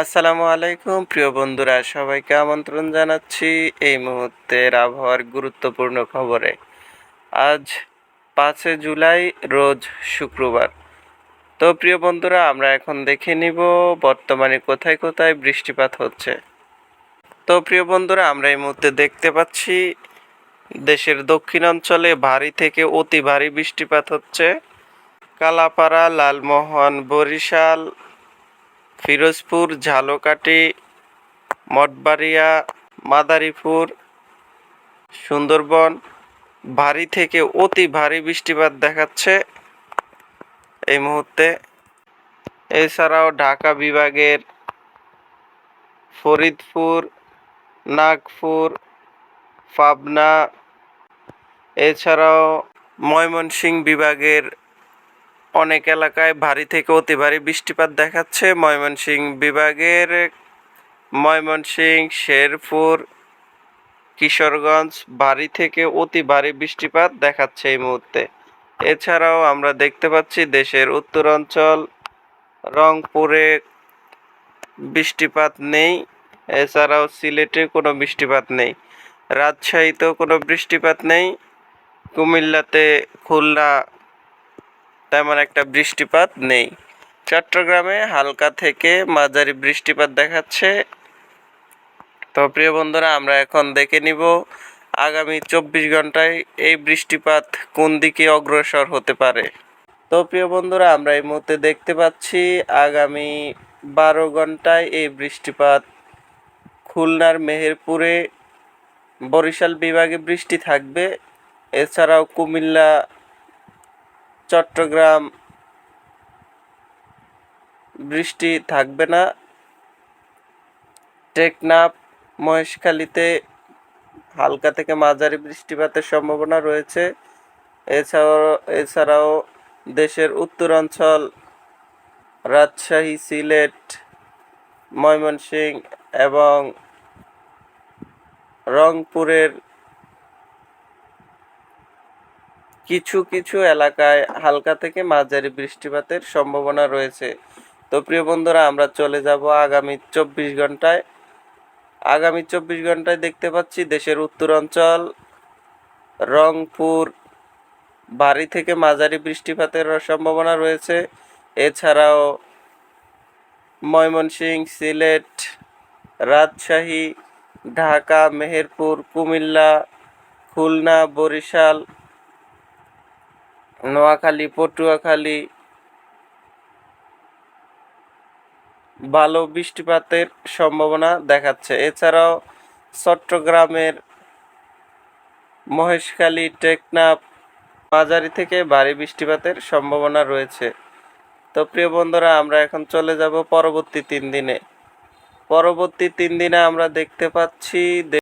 আসসালামু আলাইকুম প্রিয় বন্ধুরা, সবাইকে আমন্ত্রণ জানাচ্ছি এই মুহূর্তের আবহাওয়ার গুরুত্বপূর্ণ খবরে। আজ 5 জুলাই, রোজ শুক্রবার। তো প্রিয় বন্ধুরা, আমরা এখন দেখে নিব বর্তমানে কোথায় কোথায় বৃষ্টিপাত হচ্ছে। তো প্রিয় বন্ধুরা, আমরা এই মুহূর্তে দেখতে পাচ্ছি দেশের দক্ষিণাঞ্চলে ভারী থেকে অতি ভারী বৃষ্টিপাত হচ্ছে। কালাপাড়া, লালমোহন, বরিশাল, ফিরোজপুর, ঝালকাঠি, মঠবাড়িয়া, মাদারীপুর, সুন্দরবন ভারী থেকে অতি ভারী বৃষ্টিপাত দেখাচ্ছে এই মুহূর্তে। এছাড়াও ঢাকা বিভাগের ফরিদপুর, নাগপুর, পাবনা, এছাড়াও ময়মনসিংহ বিভাগের অনেক এলাকায় ভারী থেকে অতি ভারী বৃষ্টিপাত দেখাচ্ছে। ময়মনসিংহ, শেরপুর, কিশোরগঞ্জ ভারী থেকে অতি ভারী বৃষ্টিপাত দেখাচ্ছে এই মুহূর্তে। এছাড়াও আমরা দেখতে পাচ্ছি দেশের উত্তরাঞ্চল রংপুরে বৃষ্টিপাত নেই। এছাড়াও সিলেটে কোনো বৃষ্টিপাত নেই। রাজশাহীতেও কোনো বৃষ্টিপাত নেই। কুমিল্লাতে, খুলনা তেমন একটা বৃষ্টিপাত নেই। চট্টগ্রামে হালকা থেকে মাঝারি বৃষ্টিপাত দেখাচ্ছে। তো প্রিয় বন্ধুরা, আমরা এখন দেখে নিব আগামী 24 ঘন্টায় এই বৃষ্টিপাত কোন দিকে অগ্রসর হতে পারে। তো প্রিয় বন্ধুরা, আমরা এই মুহূর্তে দেখতে পাচ্ছি আগামী 12 ঘন্টায় এই বৃষ্টিপাত খুলনার মেহেরপুরে, বরিশাল বিভাগে বৃষ্টি থাকবে। এছাড়াও কুমিল্লা, চট্টগ্রাম বৃষ্টি থাকবে না। টেকনাফ, মহেশখালীতে হালকা থেকে মাঝারি বৃষ্টিপাতের সম্ভাবনা রয়েছে। এছাড়াও দেশের উত্তরাঞ্চল রাজশাহী, সিলেট, ময়মনসিংহ এবং রংপুরের কিছু কিছু এলাকায় হালকা থেকে মাঝারি বৃষ্টিপাতের সম্ভাবনা রয়েছে। তো প্রিয় বন্ধুরা, আমরা চলে যাব আগামী 24 ঘন্টায়। আগামী 24 ঘন্টায় দেখতে পাচ্ছি দেশের উত্তরাঞ্চল রংপুর ভারী থেকে মাঝারি বৃষ্টিপাতের সম্ভাবনা রয়েছে। এছাড়াও ময়মনসিংহ, সিলেট, রাজশাহী, ঢাকা, মেহেরপুর, কুমিল্লা, খুলনা, বরিশাল, নোয়াখালী, পটুয়াখালী ভালো বৃষ্টিপাতের সম্ভাবনা দেখাচ্ছে। এছাড়াও চট্টগ্রামের মহেশখালী, টেকনাফ মাঝারি থেকে ভারী বৃষ্টিপাতের সম্ভাবনা রয়েছে। তো প্রিয় বন্ধুরা, আমরা এখন চলে যাব পরবর্তী 3 দিনে। পরবর্তী 3 দিনে আমরা দেখতে পাচ্ছি